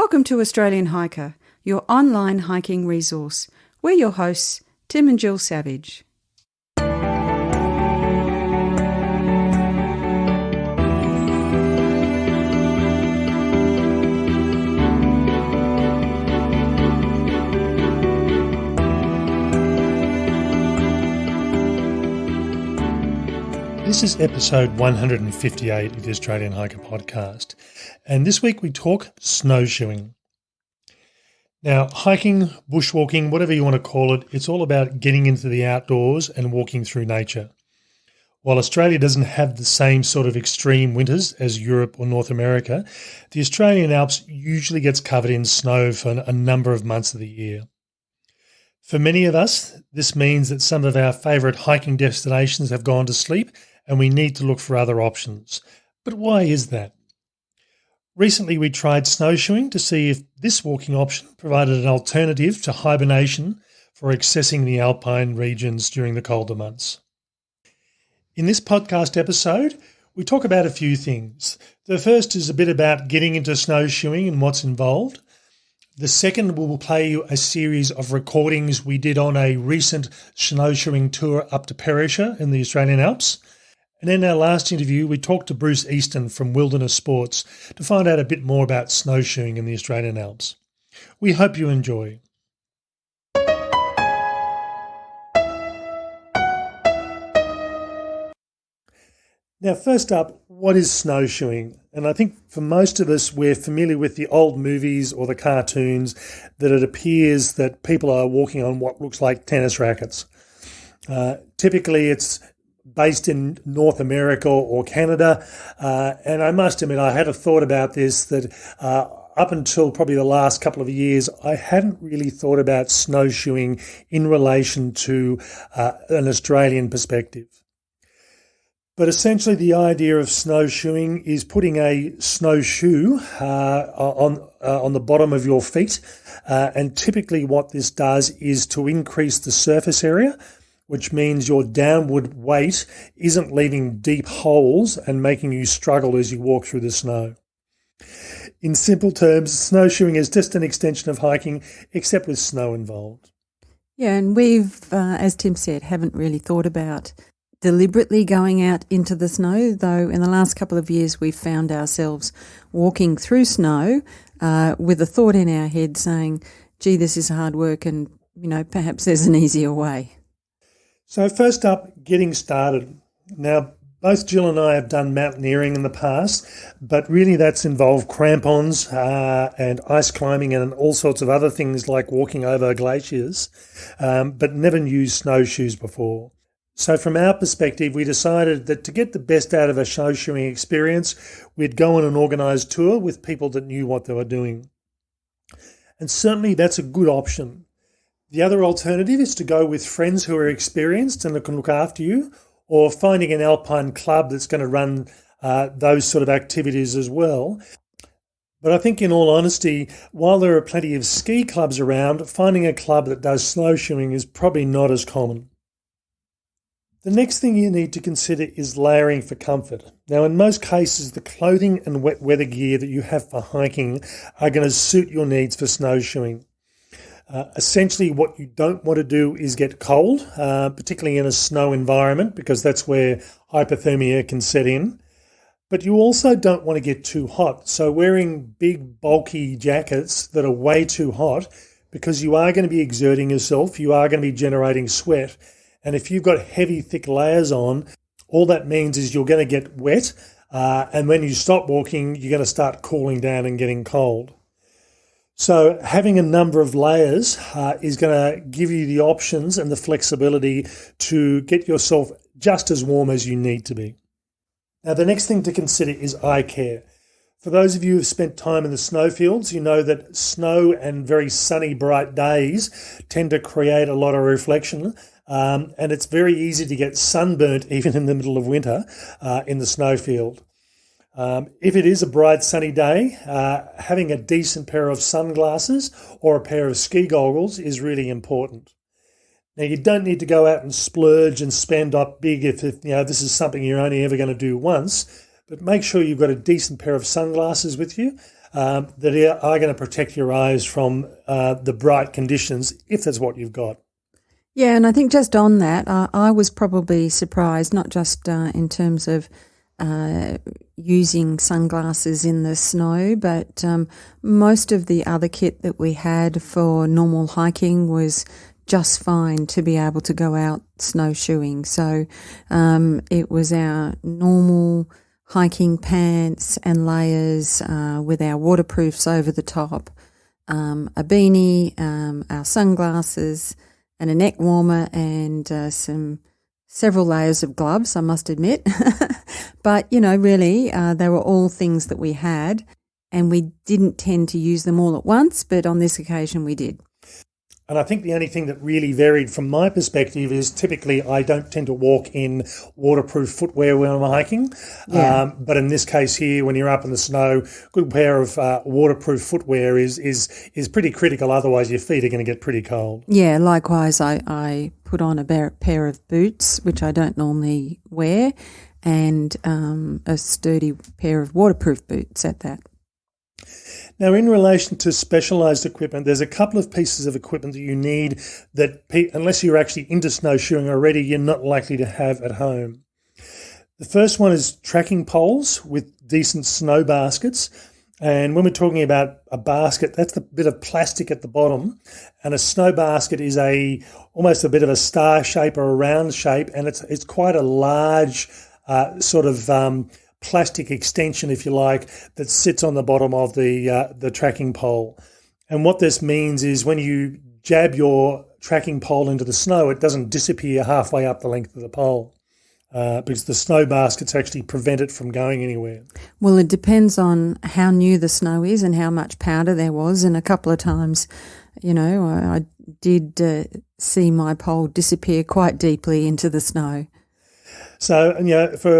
Welcome to Australian Hiker, your online hiking resource. We're your hosts, Tim and Jill Savage. This is episode 158 of the Australian Hiker podcast, and this week we talk snowshoeing. Now, hiking, bushwalking, whatever you want to call it, it's all about getting into the outdoors and walking through nature. While Australia doesn't have the same sort of extreme winters as Europe or North America, the Australian Alps usually gets covered in snow for a number of months of the year. For many of us, this means that some of our favourite hiking destinations have gone to sleep and we need to look for other options. But why is that? Recently, we tried snowshoeing to see if this walking option provided an alternative to hibernation for accessing the alpine regions during the colder months. In this podcast episode, we talk about a few things. The first is a bit about getting into snowshoeing and what's involved. The second, we will play you a series of recordings we did on a recent snowshoeing tour up to Perisher in the Australian Alps. And in our last interview, we talked to Bruce Easton from Wilderness Sports to find out a bit more about snowshoeing in the Australian Alps. We hope you enjoy. Now, first up, what is snowshoeing? And I think for most of us, we're familiar with the old movies or the cartoons that it appears that people are walking on what looks like tennis rackets. Typically, it's based in North America or Canada. And I must admit, I had a thought about this that up until probably the last couple of years, I hadn't really thought about snowshoeing in relation to an Australian perspective. But essentially the idea of snowshoeing is putting a snowshoe on the bottom of your feet. And typically what this does is to increase the surface area, which means your downward weight isn't leaving deep holes and making you struggle as you walk through the snow. In simple terms, snowshoeing is just an extension of hiking, except with snow involved. Yeah, and we've, as Tim said, haven't really thought about deliberately going out into the snow, though in the last couple of years we've found ourselves walking through snow with a thought in our head saying, gee, this is hard work and, perhaps there's an easier way. So first up, getting started. Now, both Jill and I have done mountaineering in the past, but really that's involved crampons and ice climbing and all sorts of other things like walking over glaciers, but never used snowshoes before. So from our perspective, we decided that to get the best out of a snowshoeing experience, we'd go on an organised tour with people that knew what they were doing. And certainly that's a good option. The other alternative is to go with friends who are experienced and that can look after you, or finding an alpine club that's going to run those sort of activities as well. But I think in all honesty, while there are plenty of ski clubs around, finding a club that does snowshoeing is probably not as common. The next thing you need to consider is layering for comfort. Now, in most cases, the clothing and wet weather gear that you have for hiking are going to suit your needs for snowshoeing. Essentially, what you don't want to do is get cold, particularly in a snow environment, because that's where hypothermia can set in. But you also don't want to get too hot. So wearing big, bulky jackets that are way too hot, because you are going to be exerting yourself, you are going to be generating sweat. And if you've got heavy, thick layers on, all that means is you're going to get wet. And when you stop walking, you're going to start cooling down and getting cold. So having a number of layers is going to give you the options and the flexibility to get yourself just as warm as you need to be. Now, the next thing to consider is eye care. For those of you who've spent time in the snowfields, you know that snow and very sunny, bright days tend to create a lot of reflection. And it's very easy to get sunburnt even in the middle of winter in the snowfield. If it is a bright sunny day, having a decent pair of sunglasses or a pair of ski goggles is really important. Now, you don't need to go out and splurge and spend up big if this is something you're only ever going to do once, but make sure you've got a decent pair of sunglasses with you that are going to protect your eyes from the bright conditions, if that's what you've got. Yeah, and I think just on that, I was probably surprised, not just in terms of using sunglasses in the snow, but most of the other kit that we had for normal hiking was just fine to be able to go out snowshoeing. So it was our normal hiking pants and layers with our waterproofs over the top, a beanie, our sunglasses, and a neck warmer, and several layers of gloves, I must admit. But, really, they were all things that we had, and we didn't tend to use them all at once, but on this occasion we did. And I think the only thing that really varied from my perspective is typically I don't tend to walk in waterproof footwear when I'm hiking. Yeah. But in this case here, when you're up in the snow, a good pair of waterproof footwear is pretty critical. Otherwise, your feet are going to get pretty cold. Yeah, likewise, I put on a pair of boots, which I don't normally wear, and a sturdy pair of waterproof boots at that. Now, in relation to specialised equipment, there's a couple of pieces of equipment that you need that, unless you're actually into snowshoeing already, you're not likely to have at home. The first one is tracking poles with decent snow baskets. And when we're talking about a basket, that's the bit of plastic at the bottom. And a snow basket is almost a bit of a star shape or a round shape, and it's quite a large sort of plastic extension, if you like, that sits on the bottom of the tracking pole. And what this means is when you jab your tracking pole into the snow, it doesn't disappear halfway up the length of the pole because the snow baskets actually prevent it from going anywhere. Well, it depends on how new the snow is and how much powder there was. And a couple of times, I did see my pole disappear quite deeply into the snow. So,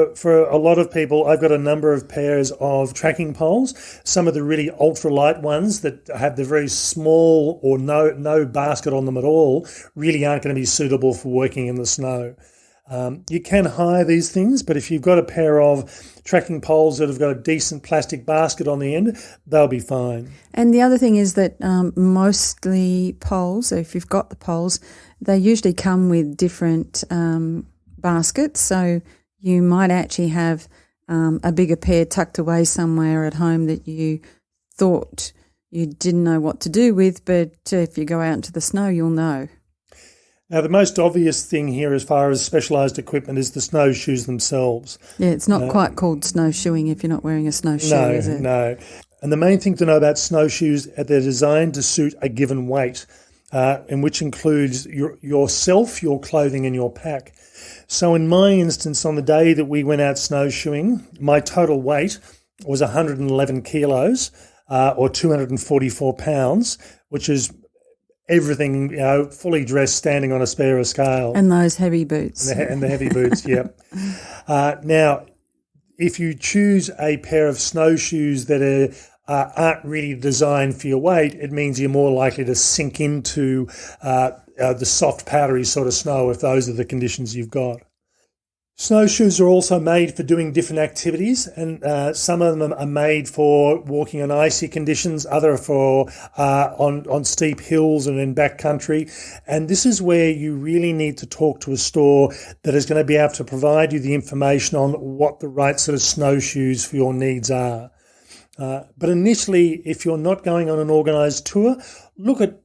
for a lot of people, I've got a number of pairs of tracking poles. Some of the really ultralight ones that have the very small or no basket on them at all really aren't going to be suitable for working in the snow. You can hire these things, but if you've got a pair of tracking poles that have got a decent plastic basket on the end, they'll be fine. And the other thing is that mostly poles, so if you've got the poles, they usually come with different baskets, so you might actually have a bigger pair tucked away somewhere at home that you thought you didn't know what to do with, but if you go out into the snow, you'll know. Now, the most obvious thing here as far as specialised equipment is the snowshoes themselves. Yeah, it's not quite called snowshoeing if you're not wearing a snowshoe, is it? No. And the main thing to know about snowshoes is they're designed to suit a given weight, and which includes yourself, your clothing and your pack. So in my instance, on the day that we went out snowshoeing, my total weight was 111 kilos or 244 pounds, which is everything, fully dressed, standing on a spare of scale. And those heavy boots. And the heavy boots, yeah. Now, if you choose a pair of snowshoes that aren't really designed for your weight, it means you're more likely to sink into the soft, powdery sort of snow if those are the conditions you've got. Snowshoes are also made for doing different activities, and some of them are made for walking on icy conditions, other for on steep hills and in backcountry. And this is where you really need to talk to a store that is going to be able to provide you the information on what the right sort of snowshoes for your needs are. But initially, if you're not going on an organised tour,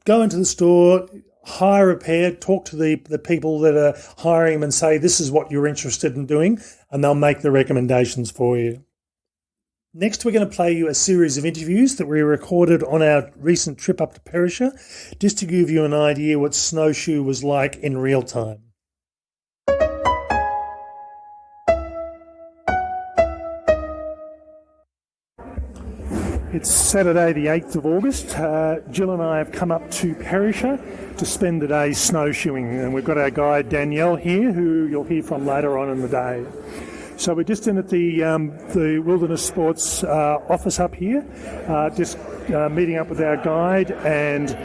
go into the store, hire a pair, talk to the people that are hiring them and say, this is what you're interested in doing, and they'll make the recommendations for you. Next, we're going to play you a series of interviews that we recorded on our recent trip up to Perisher, just to give you an idea what snowshoe was like in real time. It's Saturday the 8th of August. Jill and I have come up to Perisher to spend the day snowshoeing, and we've got our guide Danielle here, who you'll hear from later on in the day. So we're just in at the Wilderness Sports office up here, meeting up with our guide and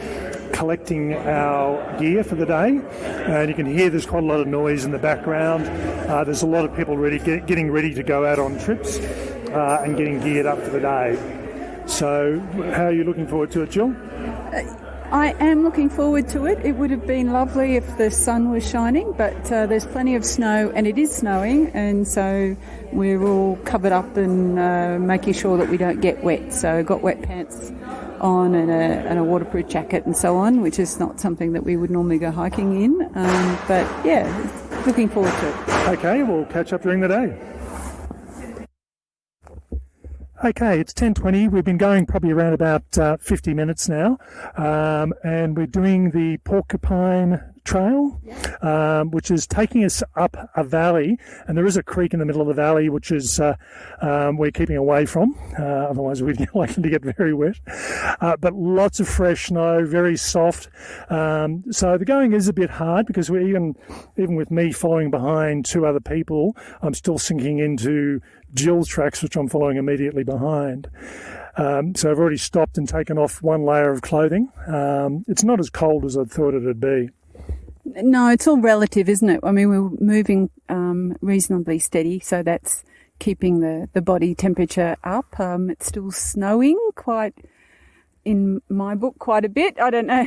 collecting our gear for the day. And you can hear there's quite a lot of noise in the background. There's a lot of people getting ready to go out on trips and getting geared up for the day. So how are you looking forward to it, Jill? I am looking forward to it. It would have been lovely if the sun was shining, but there's plenty of snow and it is snowing, and so we're all covered up and making sure that we don't get wet. So got wet pants on and a waterproof jacket and so on, which is not something that we would normally go hiking in. But yeah, looking forward to it. Okay, we'll catch up during the day. Okay, it's 10:20. We've been going probably around about 50 minutes now, and we're doing the Porcupine Trail, which is taking us up a valley, and there is a creek in the middle of the valley, which is we're keeping away from, otherwise we'd be likely to get very wet. But lots of fresh snow, very soft. So the going is a bit hard because we even with me following behind two other people, I'm still sinking into Jill's tracks, which I'm following immediately behind. So I've already stopped and taken off one layer of clothing. It's not as cold as I thought it'd be. No, it's all relative, isn't it? I mean, we're moving reasonably steady, so that's keeping the body temperature up. It's still snowing in my book, quite a bit. I don't know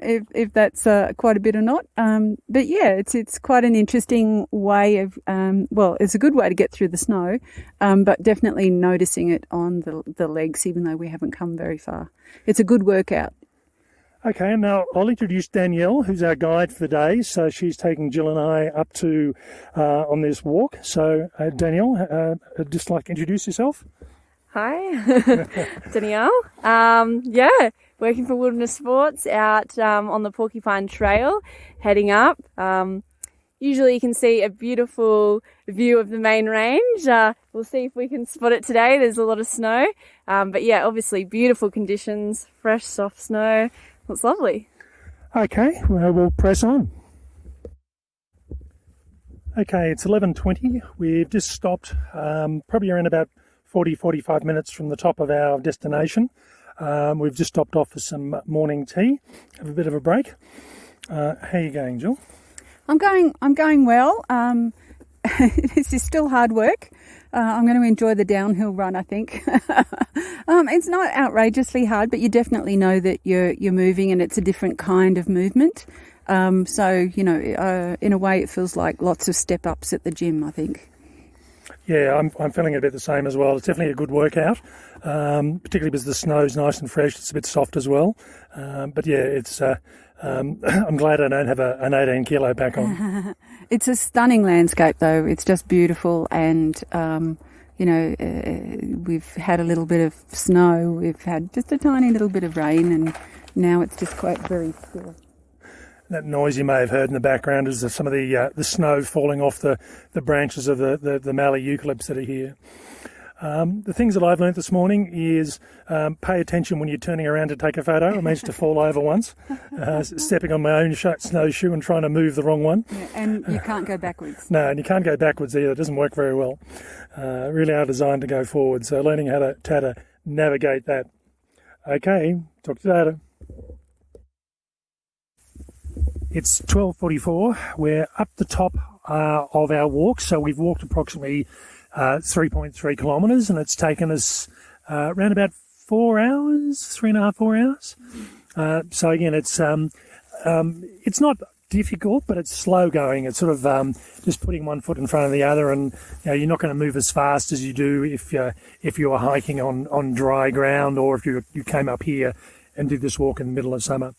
if that's quite a bit or not. But yeah, it's quite an interesting way of, it's a good way to get through the snow, but definitely noticing it on the legs, even though we haven't come very far. It's a good workout. Okay, now I'll introduce Danielle, who's our guide for the day. So she's taking Jill and I up to on this walk. So Danielle, just like to introduce yourself. Hi, Danielle. Working for Wilderness Sports out on the Porcupine Trail, heading up. Usually you can see a beautiful view of the main range. We'll see if we can spot it today. There's a lot of snow. But yeah, obviously beautiful conditions, fresh, soft snow. It's lovely. Okay, well, we'll press on. Okay, it's 11:20. We've just stopped probably around about 45 minutes from the top of our destination. We've just stopped off for some morning tea, have a bit of a break. How are you going, Jill? I'm going well. This is still hard work. I'm going to enjoy the downhill run, I think. It's not outrageously hard, but you definitely know that you're moving, and it's a different kind of movement. So, in a way it feels like lots of step-ups at the gym, I think. Yeah, I'm feeling a bit the same as well. It's definitely a good workout, particularly because the snow's nice and fresh. It's a bit soft as well. But yeah, it's. I'm glad I don't have an 18 kilo pack on. It's a stunning landscape, though. It's just beautiful, and we've had a little bit of snow. We've had just a tiny little bit of rain, and now it's just quite very still. That noise you may have heard in the background is some of the snow falling off the branches of the mallee eucalypts that are here. The things that I've learnt this morning is pay attention when you're turning around to take a photo. I managed to fall over once, stepping on my own snowshoe and trying to move the wrong one. Yeah, and you can't go backwards. No, and you can't go backwards either. It doesn't work very well. Really are designed to go forward. So learning how to navigate that. Okay, talk to you later. It's 12:44. We're up the top of our walk. So we've walked approximately 3.3 kilometres, and it's taken us around about 4 hours, 3.5, 4 hours. So again, it's not difficult, but it's slow going. It's sort of just putting one foot in front of the other, and you're not going to move as fast as you do if you were hiking on dry ground, or if you came up here and did this walk in the middle of summer.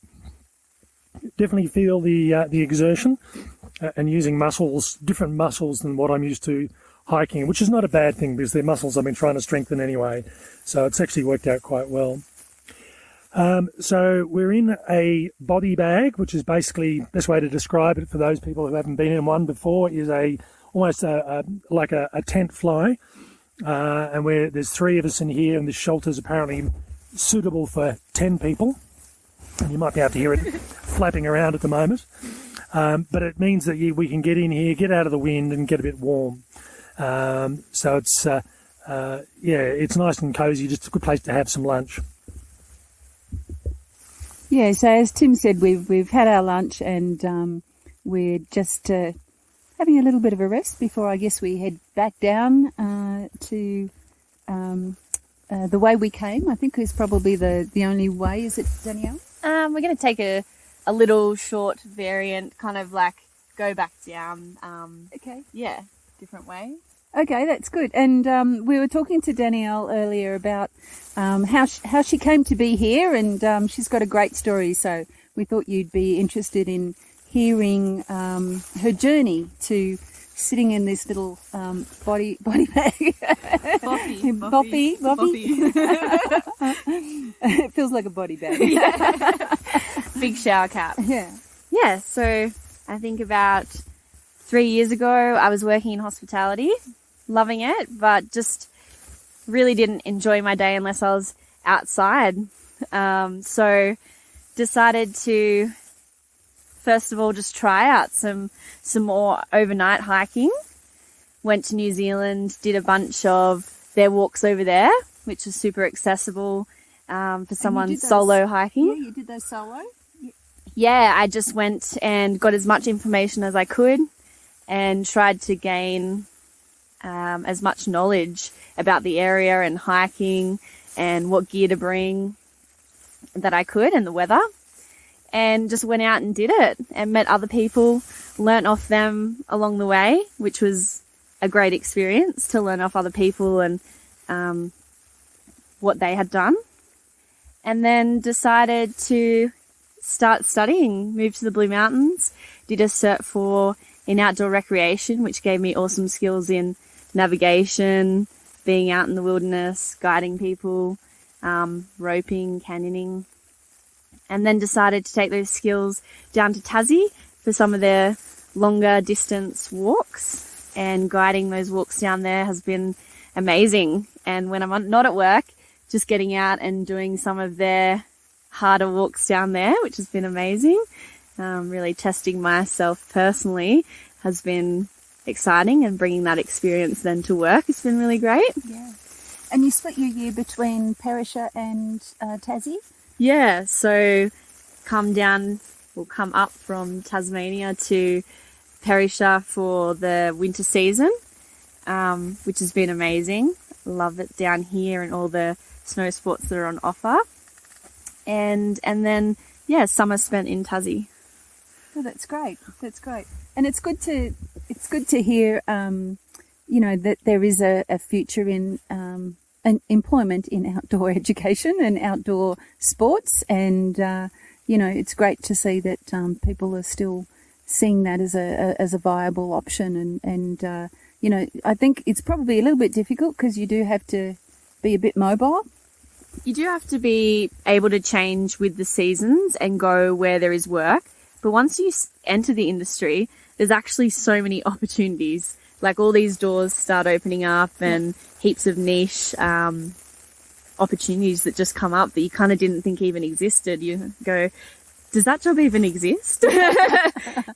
Definitely feel the exertion and using different muscles than what I'm used to hiking, which is not a bad thing because they're muscles I've been trying to strengthen anyway. So it's actually worked out quite well. So we're in a body bag, which is basically, the best way to describe it for those people who haven't been in one before, is almost like a tent fly. And there's 3 of us in here, and this shelter's apparently suitable for 10 people. And you might be able to hear it flapping around at the moment. But it means that we can get in here, get out of the wind, and get a bit warm. So it's it's nice and cosy, just a good place to have some lunch. Yeah, so as Tim said, we've had our lunch, and we're just having a little bit of a rest before I guess we head back down to the way we came, I think, is probably the only way. Is it, Danielle? We're going to take a little short variant, kind of like go back down. Okay. Yeah, different way. Okay, that's good. And we were talking to Danielle earlier about how she came to be here, and she's got a great story. So we thought you'd be interested in hearing her journey to sitting in this little body bag. Boppy. It feels like a body bag. Big shower cap. Yeah. Yeah, so I think about 3 years ago I was working in hospitality, loving it, but just really didn't enjoy my day unless I was outside. So decided to first of all just try out some more overnight hiking. Went to New Zealand, did a bunch of their walks over there, which was super accessible for someone solo hiking. Yeah, you did those solo? Yeah, I just went and got as much information as I could and tried to gain as much knowledge about the area and hiking and what gear to bring that I could and the weather. And just went out and did it and met other people, learnt off them along the way, which was a great experience to learn off other people and what they had done. And then decided to start studying, moved to the Blue Mountains, did a Cert 4 in outdoor recreation, which gave me awesome skills in navigation, being out in the wilderness, guiding people, roping, canyoning. And then decided to take those skills down to Tassie for some of their longer distance walks, and guiding those walks down there has been amazing. And when I'm not at work, just getting out and doing some of their harder walks down there, which has been amazing. Really testing myself personally has been exciting, and bringing that experience then to work has been really great. Yeah. And you split your year between Perisher and Tassie? Yeah, so come up from Tasmania to Perisher for the winter season, which has been amazing. Love it down here and all the snow sports that are on offer. And then, yeah, summer spent in Tassie. Oh, that's great. That's great. And it's good to hear, that there is a future in an employment in outdoor education and outdoor sports. And, it's great to see that people are still seeing that as a viable option. And I think it's probably a little bit difficult because you do have to be a bit mobile. You do have to be able to change with the seasons and go where there is work. But once you enter the industry, there's actually so many opportunities. Like all these doors start opening up and heaps of niche opportunities that just come up that you kind of didn't think even existed. You go, does that job even exist?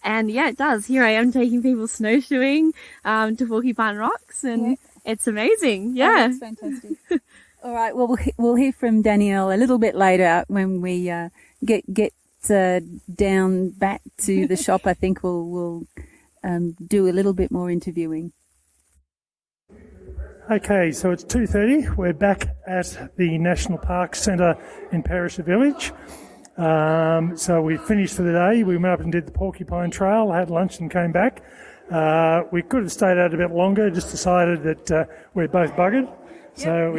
And yeah, it does. Here I am taking people snowshoeing to Porcupine Rocks, and it's amazing. Yeah. Oh, that's fantastic. All right. Well, we'll hear from Danielle a little bit later when we get down back to the shop. I think we'll do a little bit more interviewing. Okay, so it's 2:30. We're back at the National Park Centre in Perisher Village. So we finished for the day. We went up and did the Porcupine Trail, had lunch and came back. We could have stayed out a bit longer, just decided that we're both buggered. So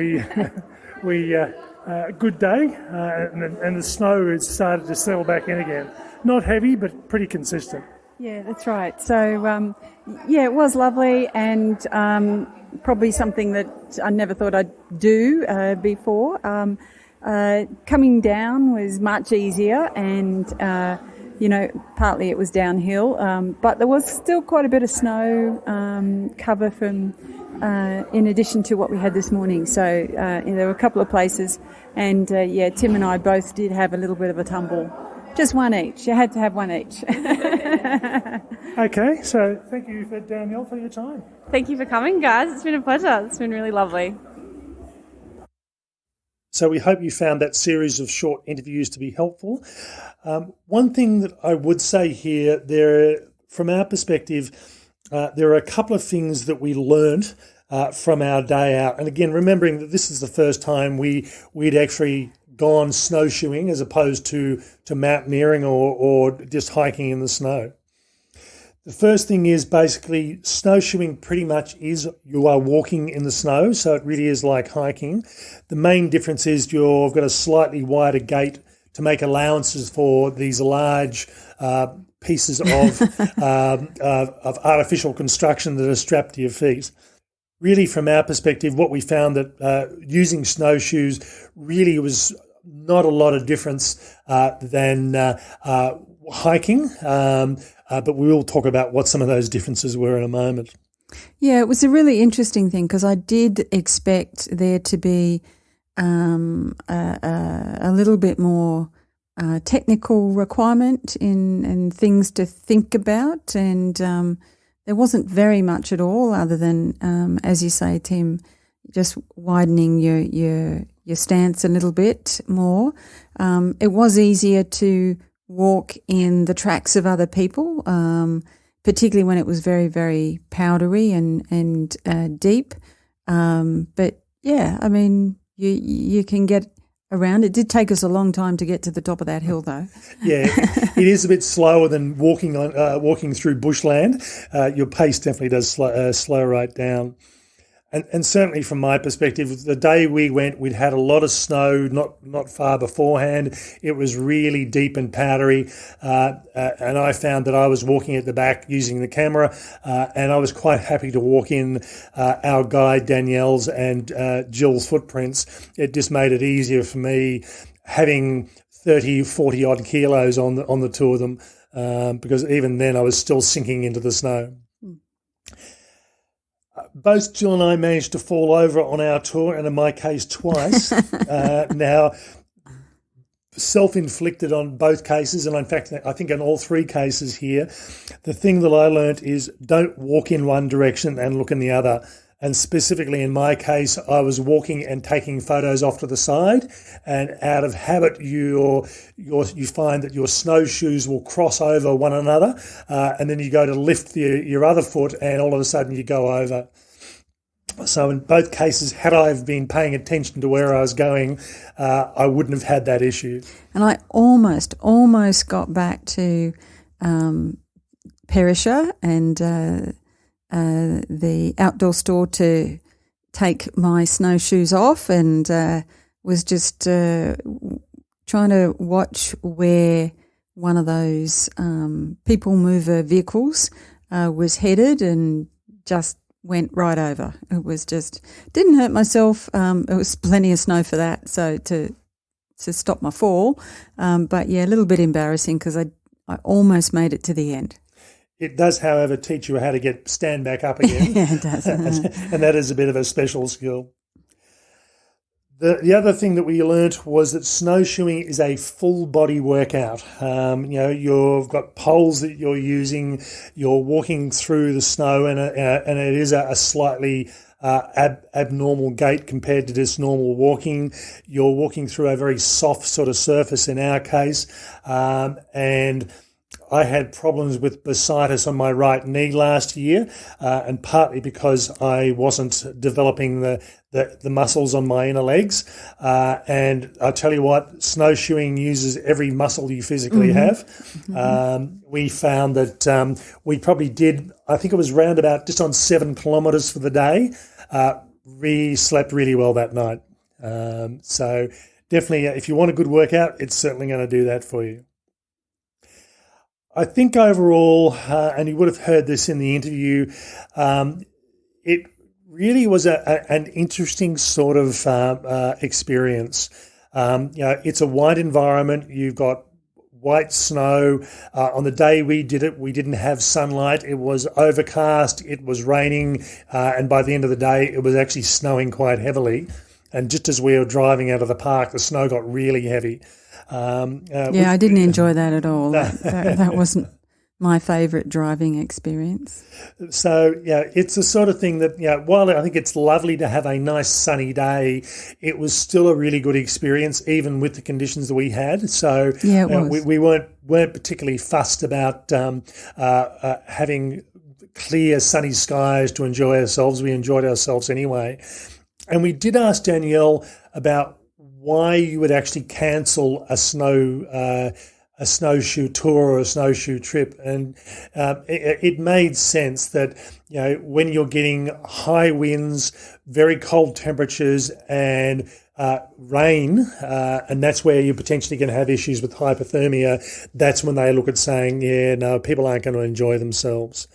good day, and the snow has started to settle back in again. Not heavy, but pretty consistent. Yeah, that's right. So, it was lovely, and probably something that I never thought I'd do before. Coming down was much easier, and, partly it was downhill, but there was still quite a bit of snow cover from in addition to what we had this morning. So there were a couple of places, and Tim and I both did have a little bit of a tumble. Just one each. You had to have one each. Okay, so thank you, Danielle, for your time. Thank you for coming, guys. It's been a pleasure. It's been really lovely. So we hope you found that series of short interviews to be helpful. One thing that I would say here, from our perspective, there are a couple of things that we learned from our day out. And again, remembering that this is the first time we'd actually gone snowshoeing as opposed to mountaineering or just hiking in the snow. The first thing is basically snowshoeing pretty much is you are walking in the snow, so it really is like hiking. The main difference is you've got a slightly wider gait to make allowances for these large pieces of artificial construction that are strapped to your feet. Really, from our perspective, what we found that using snowshoes really was not a lot of difference than hiking, but we will talk about what some of those differences were in a moment. Yeah, it was a really interesting thing because I did expect there to be a little bit more technical requirement in things to think about, and there wasn't very much at all other than, as you say, Tim, just widening your stance a little bit more. It was easier to walk in the tracks of other people, particularly when it was very, very powdery and deep. But yeah, I mean, you can get around. It did take us a long time to get to the top of that hill, though. Yeah, it is a bit slower than walking through bushland. Your pace definitely does slow right down. And certainly from my perspective, the day we went, we'd had a lot of snow not far beforehand. It was really deep and powdery, and I found that I was walking at the back using the camera, and I was quite happy to walk in our guide Danielle's and Jill's footprints. It just made it easier for me having 30, 40 odd kilos on the two of them, because even then I was still sinking into the snow. Both Jill and I managed to fall over on our tour, and in my case twice. Now, self-inflicted on both cases, and in fact I think in all three cases here, the thing that I learnt is don't walk in one direction and look in the other. And specifically in my case, I was walking and taking photos off to the side, and out of habit you find that your snowshoes will cross over one another, and then you go to lift your other foot and all of a sudden you go over. So in both cases, had I been paying attention to where I was going, I wouldn't have had that issue. And I almost got back to Perisher and the outdoor store to take my snowshoes off, and was just trying to watch where one of those people mover vehicles was headed, and just went right over. It was just, didn't hurt myself. It was plenty of snow for that, so to stop my fall. But yeah, a little bit embarrassing because I almost made it to the end. It does, however, teach you how to stand back up again. Yeah, it does. And that is a bit of a special skill. The other thing that we learnt was that snowshoeing is a full body workout. You've got poles that you're using. You're walking through the snow, and it is a slightly abnormal gait compared to just normal walking. You're walking through a very soft sort of surface in our case, and I had problems with bursitis on my right knee last year, and partly because I wasn't developing the muscles on my inner legs. And I tell you what, snowshoeing uses every muscle you physically have. We found that we probably did, I think it was round about just on 7 kilometres for the day. We slept really well that night. So definitely, if you want a good workout, it's certainly going to do that for you. I think overall, and you would have heard this in the interview, it really was an interesting sort of experience. It's a white environment. You've got white snow. On the day we did it, we didn't have sunlight. It was overcast. It was raining. And by the end of the day, it was actually snowing quite heavily. And just as we were driving out of the park, the snow got really heavy. I didn't enjoy that at all. That wasn't my favourite driving experience. So, it's the sort of thing that, while I think it's lovely to have a nice sunny day, it was still a really good experience, even with the conditions that we had. So, we weren't particularly fussed about having clear, sunny skies to enjoy ourselves. We enjoyed ourselves anyway. And we did ask Danielle about why you would actually cancel a snowshoe tour or a snowshoe trip. And it made sense that, when you're getting high winds, very cold temperatures and rain, and that's where you're potentially going to have issues with hypothermia, that's when they look at saying, people aren't going to enjoy themselves.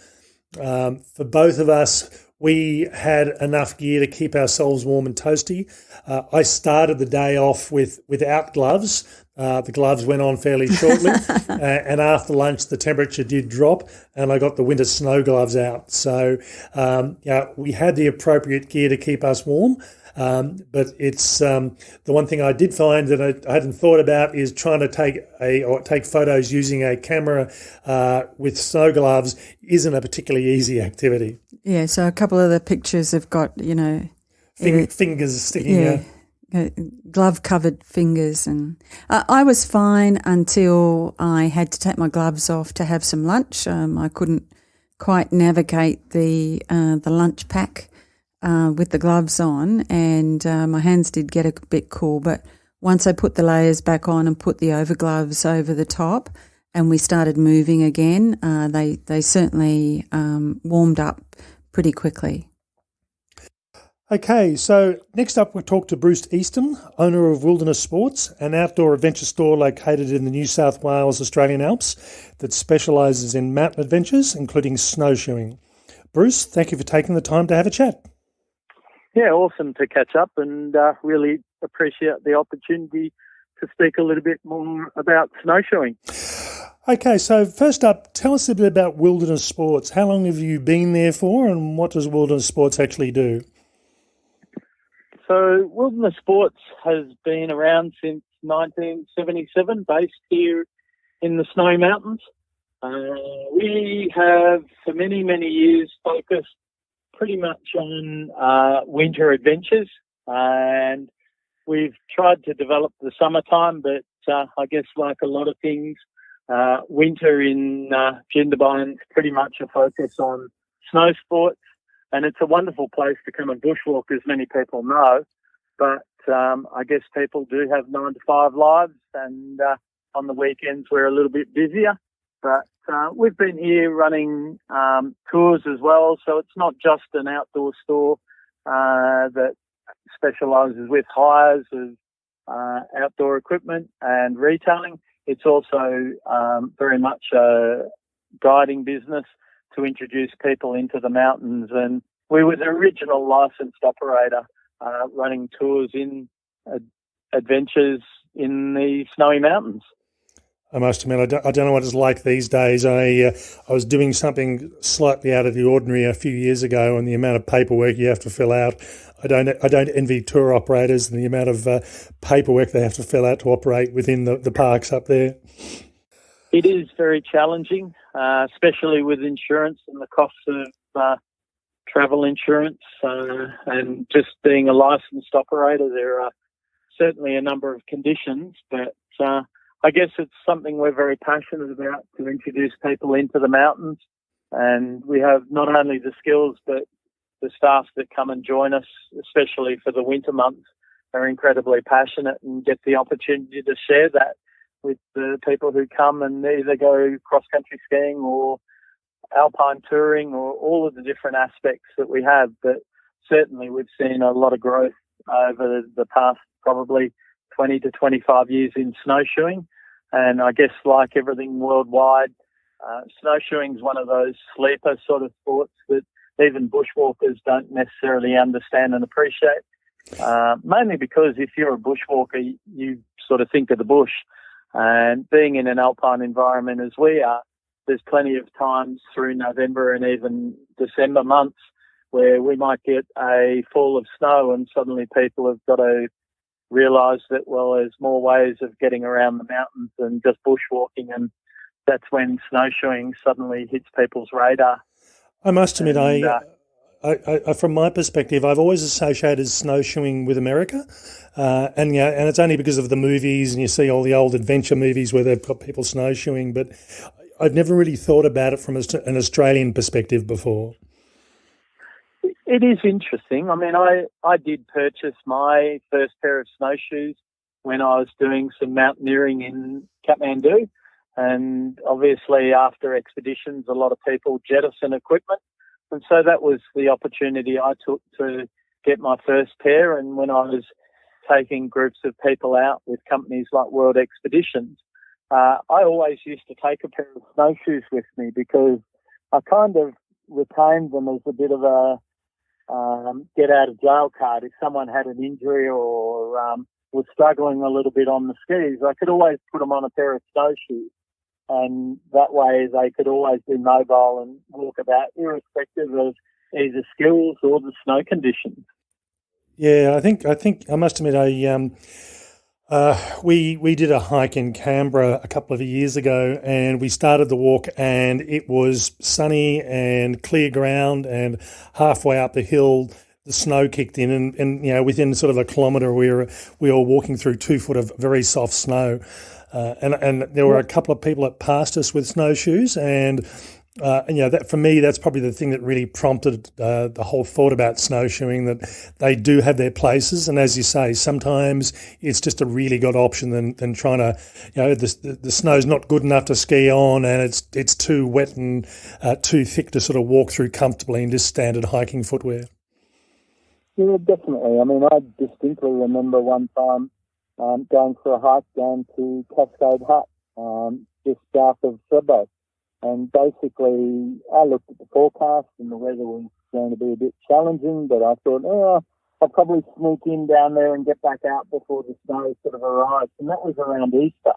For both of us, we had enough gear to keep ourselves warm and toasty. I started the day off without gloves. The gloves went on fairly shortly, and after lunch the temperature did drop, and I got the winter snow gloves out. So we had the appropriate gear to keep us warm. But it's the one thing I did find that I hadn't thought about is trying to take photos using a camera with snow gloves isn't a particularly easy activity. Yeah, so a couple of the pictures have got, fingers sticking out. Glove-covered fingers. And I was fine until I had to take my gloves off to have some lunch. I couldn't quite navigate the lunch pack with the gloves on, and my hands did get a bit cool. But once I put the layers back on and put the overgloves over the top and we started moving again, they certainly warmed up pretty quickly. Okay, so next up we'll talk to Bruce Easton, owner of Wilderness Sports, an outdoor adventure store located in the New South Wales Australian Alps that specialises in mountain adventures, including snowshoeing. Bruce, thank you for taking the time to have a chat. Yeah, awesome to catch up, and really appreciate the opportunity to speak a little bit more about snowshoeing. Okay, so first up, tell us a bit about Wilderness Sports. How long have you been there for, and what does Wilderness Sports actually do? So Wilderness Sports has been around since 1977, based here in the Snowy Mountains. We have, for many, many years, focused pretty much on winter adventures, and we've tried to develop the summertime, but I guess like a lot of things, winter in Jindabyne is pretty much a focus on snow sports, and it's a wonderful place to come and bushwalk, as many people know. But I guess people do have 9-to-5 lives, and on the weekends we're a little bit busier. But we've been here running tours as well, so it's not just an outdoor store that specialises with hires of outdoor equipment and retailing. It's also very much a guiding business to introduce people into the mountains. And we were the original licensed operator running tours in adventures in the Snowy Mountains. I must admit, I don't know what it's like these days. I was doing something slightly out of the ordinary a few years ago, and the amount of paperwork you have to fill out. I don't envy tour operators and the amount of paperwork they have to fill out to operate within the parks up there. It is very challenging, especially with insurance and the costs of travel insurance, and just being a licensed operator. There are certainly a number of conditions, but I guess it's something we're very passionate about, to introduce people into the mountains. And we have not only the skills, but the staff that come and join us, especially for the winter months, are incredibly passionate and get the opportunity to share that with the people who come and either go cross-country skiing or alpine touring or all of the different aspects that we have. But certainly we've seen a lot of growth over the past probably 20 to 25 years in snowshoeing. And I guess like everything worldwide, snowshoeing is one of those sleeper sort of sports that even bushwalkers don't necessarily understand and appreciate. Mainly because if you're a bushwalker, you sort of think of the bush. And being in an alpine environment as we are, there's plenty of times through November and even December months where we might get a fall of snow, and suddenly people have got to realise that, well, there's more ways of getting around the mountains than just bushwalking, and that's when snowshoeing suddenly hits people's radar. I must admit, I from my perspective, I've always associated snowshoeing with America, and it's only because of the movies, and you see all the old adventure movies where they've got people snowshoeing. But I've never really thought about it from an Australian perspective before. It is interesting. I mean, I did purchase my first pair of snowshoes when I was doing some mountaineering in Kathmandu. And obviously after expeditions, a lot of people jettison equipment. And so that was the opportunity I took to get my first pair. And when I was taking groups of people out with companies like World Expeditions, I always used to take a pair of snowshoes with me because I kind of retained them as a bit of a get out of jail card. If someone had an injury or was struggling a little bit on the skis, I could always put them on a pair of snowshoes. And that way they could always be mobile and walk about irrespective of either skills or the snow conditions. Yeah, I think I must admit we did a hike in Canberra a couple of years ago, and we started the walk, and it was sunny and clear ground, and halfway up the hill the snow kicked in, and within sort of a kilometre we were walking through 2 foot of very soft snow, and there were a couple of people that passed us with snowshoes, and that for me, that's probably the thing that really prompted the whole thought about snowshoeing, that they do have their places. And as you say, sometimes it's just a really good option than trying to, the snow's not good enough to ski on, and it's too wet and too thick to sort of walk through comfortably in just standard hiking footwear. Yeah, definitely. I mean, I distinctly remember one time going for a hike down to Cascade Hut, just south of Sebo. And basically, I looked at the forecast and the weather was going to be a bit challenging, but I thought, I'll probably sneak in down there and get back out before the snow sort of arrives. And that was around Easter.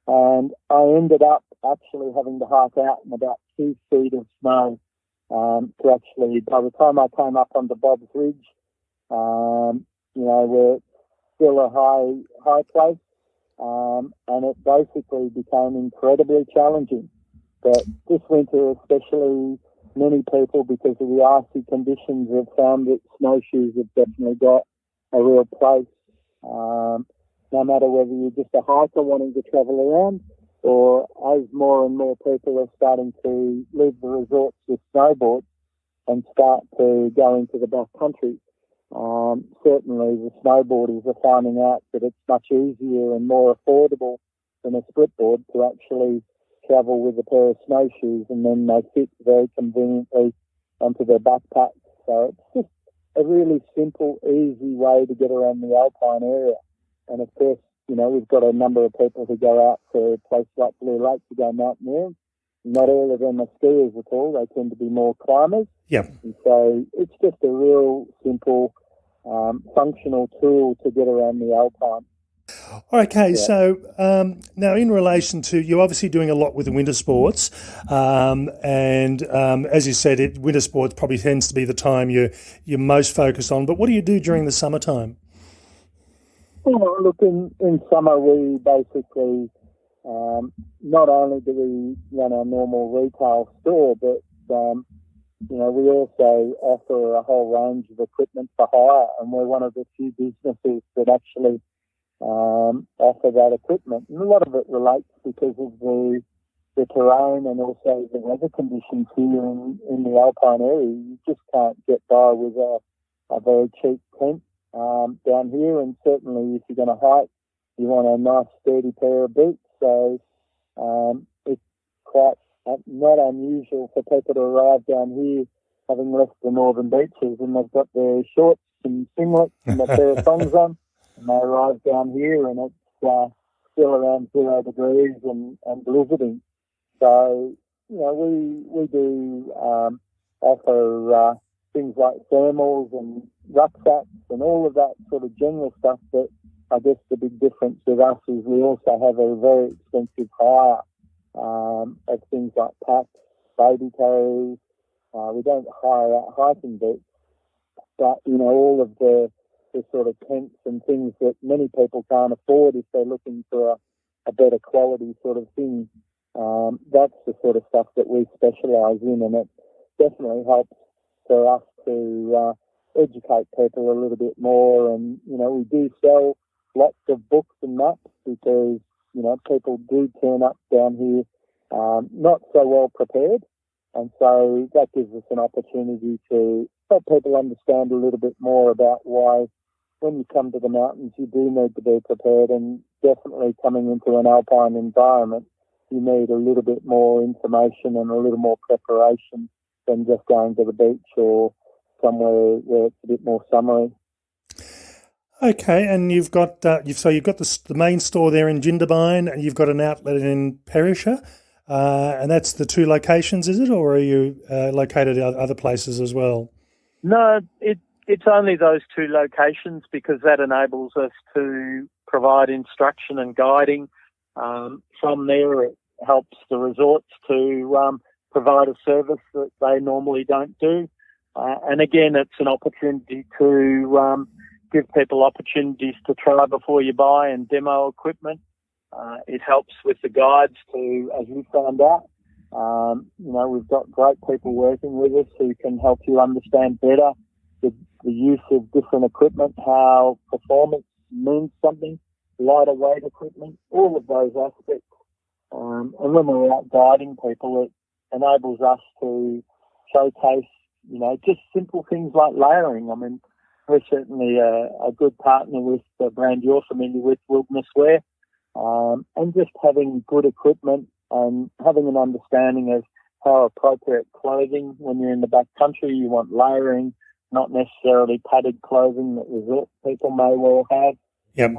And I ended up actually having to hike out in about 2 feet of snow to actually, by the time I came up onto Bob's Ridge, we're still a high place, and it basically became incredibly challenging. But this winter especially, many people, because of the icy conditions, have found that snowshoes have definitely got a real place. No matter whether you're just a hiker wanting to travel around, or as more and more people are starting to leave the resorts with snowboards and start to go into the backcountry, certainly the snowboarders are finding out that it's much easier and more affordable than a splitboard to actually travel with a pair of snowshoes, and then they fit very conveniently onto their backpacks. So it's just a really simple, easy way to get around the alpine area. And of course, we've got a number of people who go out to a place like Blue Lake to go mountaineering. Not all of them are skiers at all. They tend to be more climbers. Yeah. And so it's just a real simple, functional tool to get around the alpine. Okay, so now in relation to, you're obviously doing a lot with the winter sports, and as you said, winter sports probably tends to be the time you're most focused on. But what do you do during the summertime? Well, look, in summer we basically not only do we run our normal retail store, but we also offer a whole range of equipment for hire, and we're one of the few businesses that actually offer that equipment. And a lot of it relates because of the terrain and also the weather conditions here in the alpine area. You just can't get by with a very cheap tent down here, and certainly if you're going to hike, you want a nice sturdy pair of boots. So it's quite not unusual for people to arrive down here having left the northern beaches and they've got their shorts and singlets and a pair of thongs on, and they arrive down here and it's still around 0 degrees and blizzarding. So, we do offer things like thermals and rucksacks and all of that sort of general stuff, but I guess the big difference with us is we also have a very expensive hire of things like packs, baby carriers. We don't hire out hiking boots, but, all of the sort of tents and things that many people can't afford if they're looking for a better quality sort of thing. That's the sort of stuff that we specialise in, and it definitely helps for us to educate people a little bit more. And, we do sell lots of books and maps because, people do turn up down here not so well prepared. And so that gives us an opportunity to help people understand a little bit more about why when you come to the mountains, you do need to be prepared, and definitely coming into an alpine environment, you need a little bit more information and a little more preparation than just going to the beach or somewhere where it's a bit more summery. Okay, and you've got the main store there in Jindabyne, and you've got an outlet in Perisher, and that's the two locations, is it, or are you located at other places as well? No, it's only those two locations because that enables us to provide instruction and guiding. From there, it helps the resorts to provide a service that they normally don't do. And again, it's an opportunity to give people opportunities to try before you buy and demo equipment. It helps with the guides to, as you found out, we've got great people working with us who can help you understand better the use of different equipment, how performance means something, lighter weight equipment, all of those aspects. And when we're out guiding people, it enables us to showcase, just simple things like layering. I mean, we're certainly a good partner with the brand you're familiar with, Wilderness Wear, and just having good equipment and having an understanding of how appropriate clothing when you're in the back country. You want layering, not necessarily padded clothing that resort people may well have. Yep.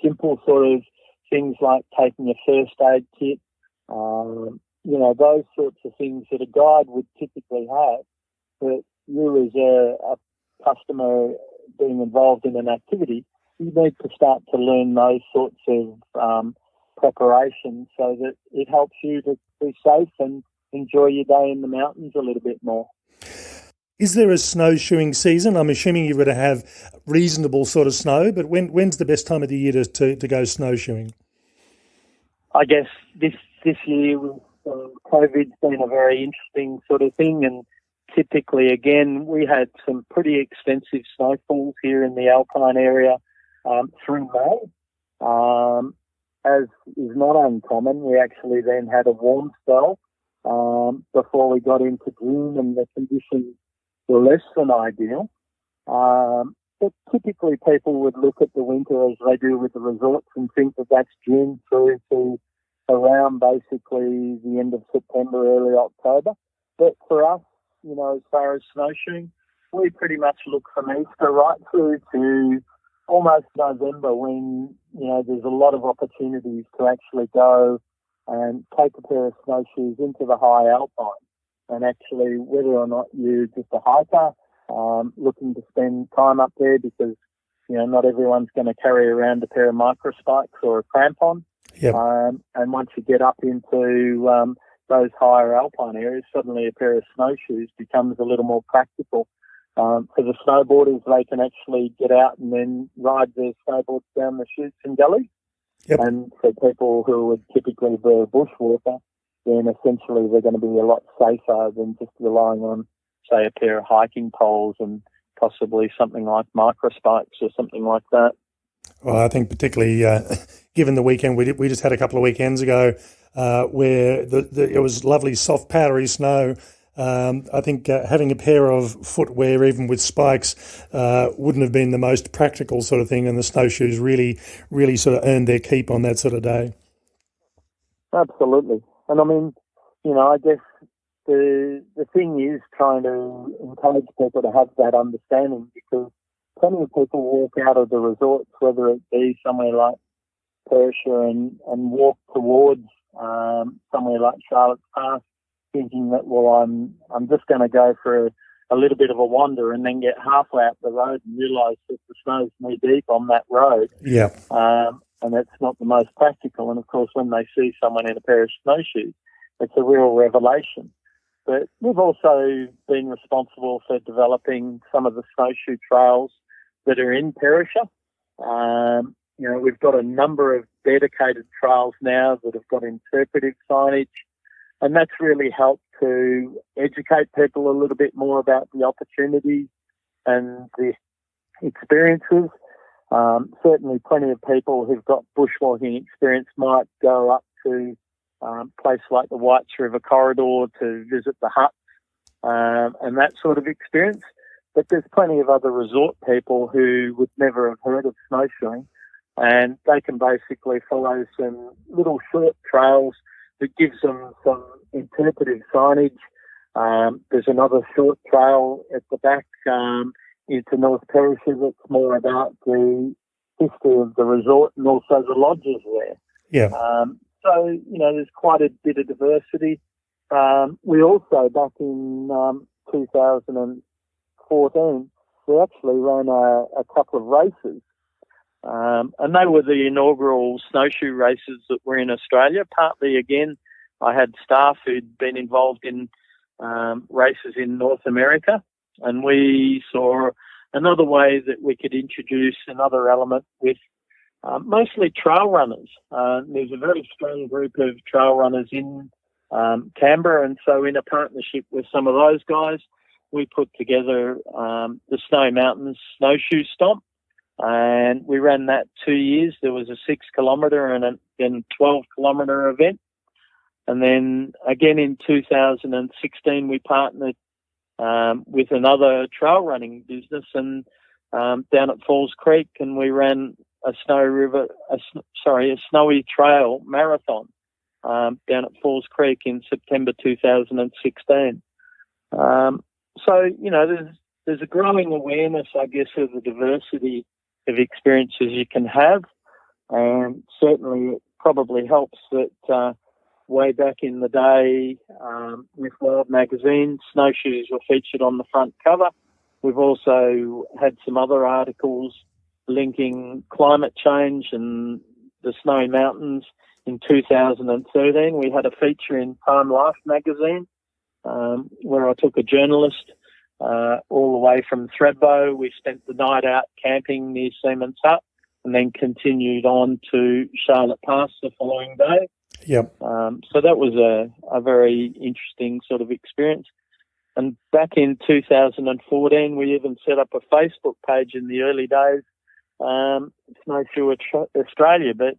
Simple sort of things like taking a first aid kit, those sorts of things that a guide would typically have. But you as a customer being involved in an activity, you need to start to learn those sorts of preparation so that it helps you to be safe and enjoy your day in the mountains a little bit more. Is there a snowshoeing season? I'm assuming you're going to have reasonable sort of snow, but when's the best time of the year to go snowshoeing? I guess this year with COVID's been a very interesting sort of thing, and typically, again, we had some pretty extensive snowfalls here in the alpine area through May. As is not uncommon, we actually then had a warm spell before we got into June, and the conditions were less than ideal. But typically people would look at the winter as they do with the resorts and think that that's June through to around basically the end of September, early October. But for us, as far as snowshoeing, we pretty much look from Easter right through to almost November when, there's a lot of opportunities to actually go and take a pair of snowshoes into the high alpine. And actually, whether or not you're just a hiker looking to spend time up there, because not everyone's going to carry around a pair of micro spikes or a crampon. Yep. And once you get up into those higher alpine areas, suddenly a pair of snowshoes becomes a little more practical. For the snowboarders, they can actually get out and then ride their snowboards down the chutes and gullies. Yep. And for people who would typically be a bushwalker, then essentially they're going to be a lot safer than just relying on, say, a pair of hiking poles and possibly something like micro spikes or something like that. Well, I think particularly given the weekend we just had a couple of weekends ago where it was lovely soft powdery snow. I think having a pair of footwear, even with spikes, wouldn't have been the most practical sort of thing, and the snowshoes really sort of earned their keep on that sort of day. Absolutely. And I mean, I guess the thing is trying to encourage people to have that understanding, because plenty of people walk out of the resorts, whether it be somewhere like Persia and walk towards somewhere like Charlotte's Pass, thinking that, well, I'm just going to go for a little bit of a wander, and then get halfway up the road and realise that the snow's knee deep on that road. Yeah. And that's not the most practical. And of course, when they see someone in a pair of snowshoes, it's a real revelation. But we've also been responsible for developing some of the snowshoe trails that are in Perisher. We've got a number of dedicated trails now that have got interpretive signage, and that's really helped to educate people a little bit more about the opportunities and the experiences. Certainly plenty of people who've got bushwalking experience might go up to place like the Whites River Corridor to visit the huts and that sort of experience. But there's plenty of other resort people who would never have heard of snowshoeing, and they can basically follow some little short trails that gives them some interpretive signage. There's another short trail at the back into North Perisher that's more about the history of the resort and also the lodges there. Yeah. So, there's quite a bit of diversity. We also, back in 2014, we actually ran a couple of races. And they were the inaugural snowshoe races that were in Australia. Partly, again, I had staff who'd been involved in races in North America, and we saw another way that we could introduce another element with mostly trail runners. There's a very strong group of trail runners in Canberra, and so in a partnership with some of those guys, we put together the Snowy Mountains Snowshoe Stomp, and we ran that 2 years. There was a 6 kilometre and a 12 kilometre event. And then again in 2016, we partnered with another trail running business and down at Falls Creek, and we ran a snowy trail marathon down at Falls Creek in September 2016. So, there's a growing awareness, I guess, of the diversity of experiences you can have. And certainly it probably helps that way back in the day with Wild Magazine, snowshoes were featured on the front cover. We've also had some other articles linking climate change and the Snowy Mountains. In 2013, we had a feature in Time Life magazine where I took a journalist all the way from Thredbo. We spent the night out camping near Seaman's Hut and then continued on to Charlotte Pass the following day. Yep. So that was a very interesting sort of experience. And back in 2014, we even set up a Facebook page in the early days, Snowshoe Australia, but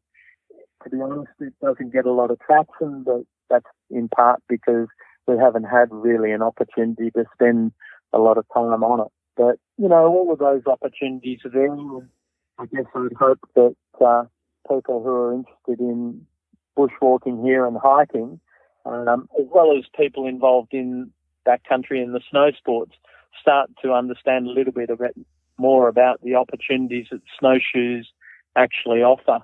to be honest, it doesn't get a lot of traction, but that's in part because we haven't had really an opportunity to spend a lot of time on it. But, all of those opportunities are there, and I guess I would hope that people who are interested in bushwalking here and hiking, as well as people involved in backcountry and the snow sports, start to understand a little bit more about the opportunities that snowshoes actually offer.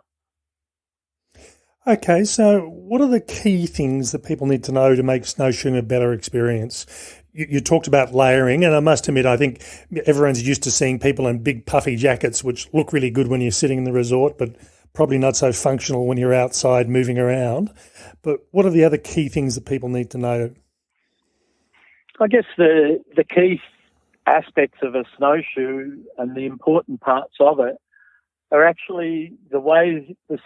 Okay, so what are the key things that people need to know to make snowshoeing a better experience? You talked about layering, and I must admit, I think everyone's used to seeing people in big puffy jackets, which look really good when you're sitting in the resort, but probably not so functional when you're outside moving around. But what are the other key things that people need to know? I guess the key aspects of a snowshoe and the important parts of it are actually the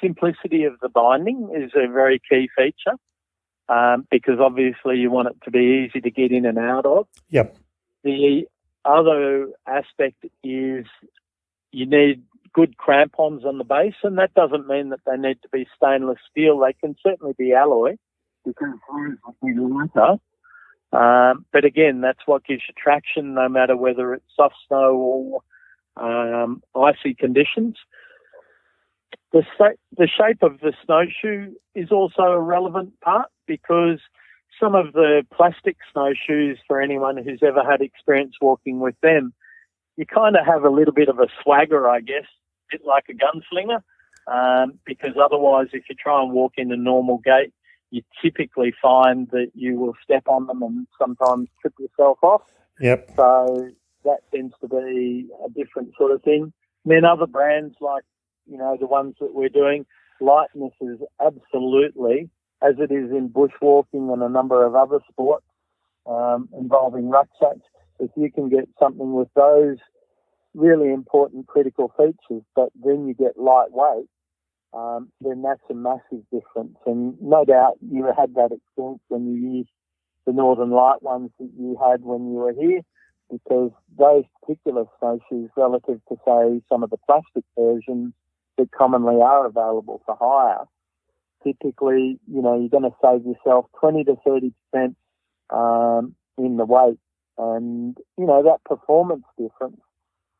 simplicity of the binding is a very key feature because obviously you want it to be easy to get in and out of. Yep. The other aspect is you need good crampons on the base, and that doesn't mean that they need to be stainless steel. They can certainly be alloy because those would be lighter. But again, that's what gives you traction no matter whether it's soft snow or icy conditions. The shape of the snowshoe is also a relevant part because some of the plastic snowshoes, for anyone who's ever had experience walking with them, you kind of have a little bit of a swagger, I guess, a bit like a gunslinger, because otherwise if you try and walk in a normal gait, you typically find that you will step on them and sometimes trip yourself off. Yep. So that tends to be a different sort of thing. And then other brands like, the ones that we're doing, lightness is absolutely, as it is in bushwalking and a number of other sports involving rucksacks, if you can get something with those really important critical features, but then you get lightweight, then that's a massive difference. And no doubt you had that experience when you used the Northern Light ones that you had when you were here, because those particular snowshoes relative to, say, some of the plastic versions that commonly are available for hire, typically, you're going to save yourself 20 to 30% in the weight. And, that performance difference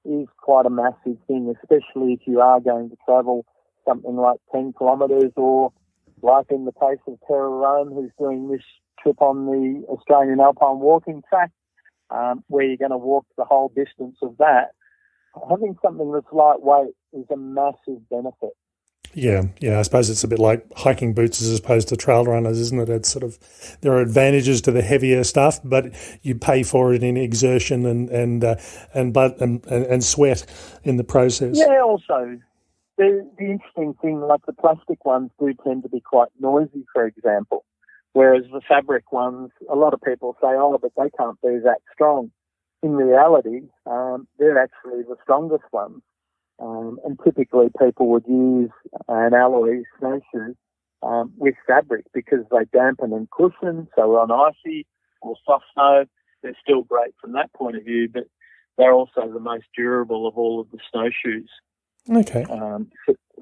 is quite a massive thing, especially if you are going to travel something like 10 kilometres, or like in the case of Tara Rome, who's doing this trip on the Australian alpine walking track, where you're going to walk the whole distance of that. Having something that's lightweight is a massive benefit. Yeah, I suppose it's a bit like hiking boots as opposed to trail runners, isn't it? It's sort of, there are advantages to the heavier stuff, but you pay for it in exertion and sweat in the process. Yeah, also the interesting thing, like the plastic ones do tend to be quite noisy, for example, whereas the fabric ones, a lot of people say, oh, but they can't be that strong. In reality, they're actually the strongest ones. And typically people would use an alloy snowshoe with fabric because they dampen and cushion. So on icy or soft snow, they're still great from that point of view, but they're also the most durable of all of the snowshoes. Okay.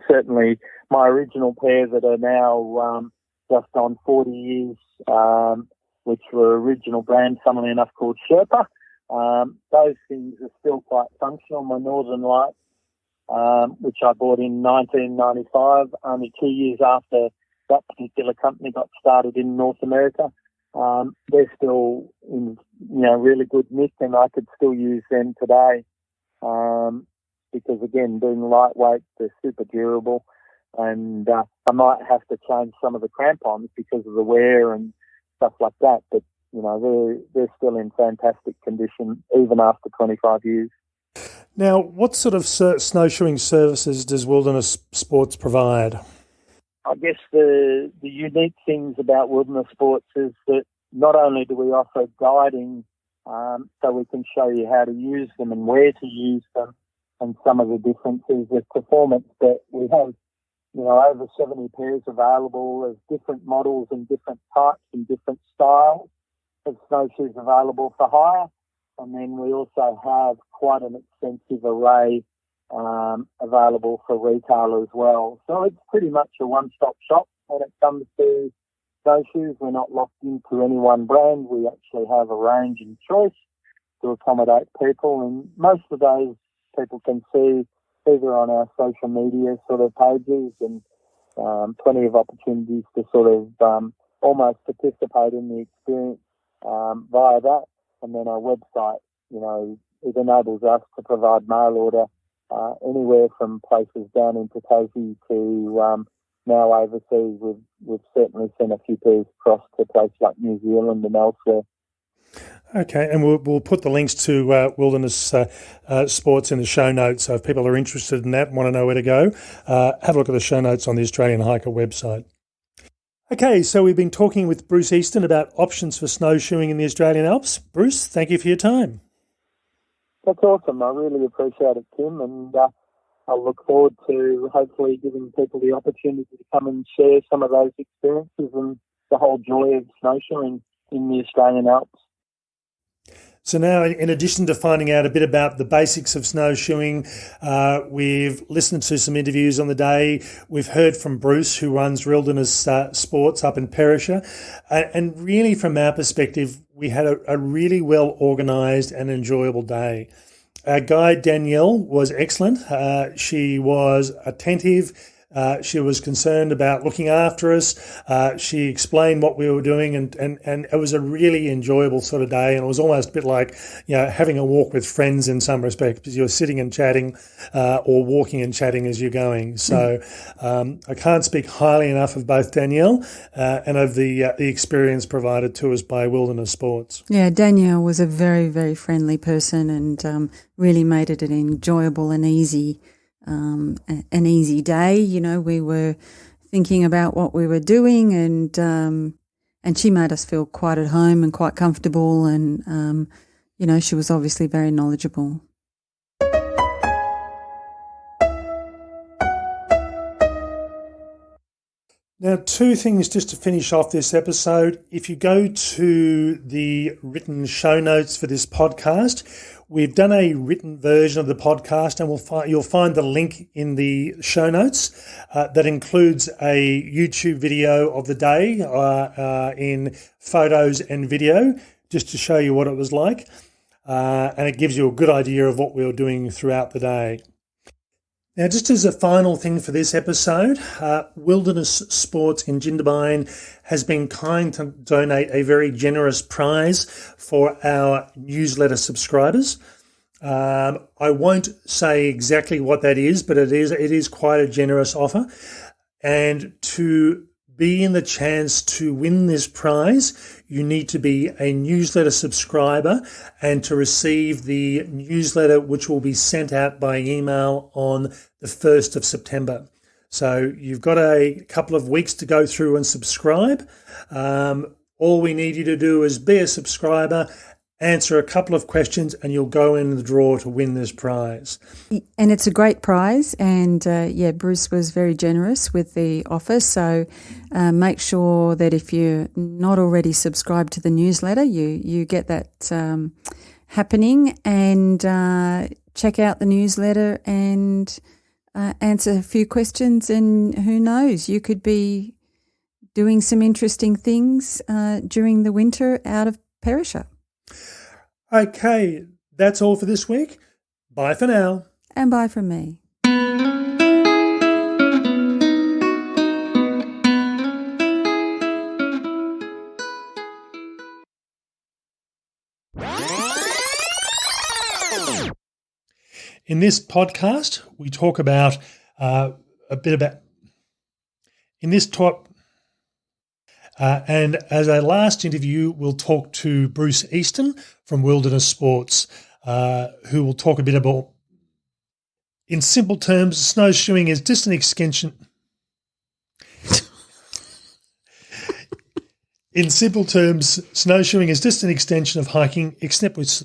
Certainly my original pair that are now just on 40 years, which were original brand, funnily enough, called Sherpa, those things are still quite functional. My Northern Lights, which I bought in 1995, only 2 years after that particular company got started in North America. They're still in, really good nick, and I could still use them today. Because again, being lightweight, they're super durable, and I might have to change some of the crampons because of the wear and stuff like that. But they're still in fantastic condition even after 25 years. Now, what sort of snowshoeing services does Wilderness Sports provide? I guess the unique things about Wilderness Sports is that not only do we offer guiding, so we can show you how to use them and where to use them and some of the differences with performance, but we have, over 70 pairs available of different models and different types and different styles of snowshoes available for hire. And then we also have quite an extensive array available for retail as well. So it's pretty much a one-stop shop when it comes to snowshoes. We're not locked into any one brand. We actually have a range and choice to accommodate people. And most of those people can see either on our social media sort of pages, and plenty of opportunities to sort of almost participate in the experience via that. And then our website, it enables us to provide mail order anywhere from places down into Tassie to now overseas. We've certainly seen a few pairs across to places like New Zealand and elsewhere. Okay, and we'll put the links to Wilderness Sports in the show notes. So if people are interested in that and want to know where to go, have a look at the show notes on the Australian Hiker website. Okay, so we've been talking with Bruce Easton about options for snowshoeing in the Australian Alps. Bruce, thank you for your time. That's awesome. I really appreciate it, Tim, and I'll look forward to hopefully giving people the opportunity to come and share some of those experiences and the whole joy of snowshoeing in the Australian Alps. So now, in addition to finding out a bit about the basics of snowshoeing, we've listened to some interviews on the day. We've heard from Bruce, who runs Wilderness Sports up in Perisher. And really, from our perspective, we had a really well organised and enjoyable day. Our guide, Danielle, was excellent. She was attentive. She was concerned about looking after us. She explained what we were doing, and it was a really enjoyable sort of day. And it was almost a bit like, having a walk with friends in some respects, because you're sitting and chatting or walking and chatting as you're going. So I can't speak highly enough of both Danielle and of the experience provided to us by Wilderness Sports. Yeah, Danielle was a very, very friendly person and really made it an enjoyable and easy day. We were thinking about what we were doing, and she made us feel quite at home and quite comfortable, and she was obviously very knowledgeable. Now, two things just to finish off this episode. If you go to the written show notes for this podcast, we've done a written version of the podcast, and you'll find the link in the show notes that includes a YouTube video of the day in photos and video, just to show you what it was like. And it gives you a good idea of what we were doing throughout the day. Now, just as a final thing for this episode, Wilderness Sports in Jindabyne has been kind to donate a very generous prize for our newsletter subscribers. I won't say exactly what that is, but it is quite a generous offer. And to be in the chance to win this prize, you need to be a newsletter subscriber and to receive the newsletter, which will be sent out by email on the 1st of September. So you've got a couple of weeks to go through and subscribe. All we need you to do is be a subscriber, answer a couple of questions, and you'll go in the draw to win this prize. And it's a great prize, and Bruce was very generous with the offer. So make sure that if you're not already subscribed to the newsletter, you get that happening, and check out the newsletter and answer a few questions, and who knows, you could be doing some interesting things during the winter out of Perisher. Okay, that's all for this week. Bye for now. And bye from me. In this podcast, we talk about and as a last interview, we'll talk to Bruce Easton from Wilderness Sports, who will talk a bit about, in simple terms, snowshoeing is just an extension. In simple terms, snowshoeing is just an extension of hiking, except with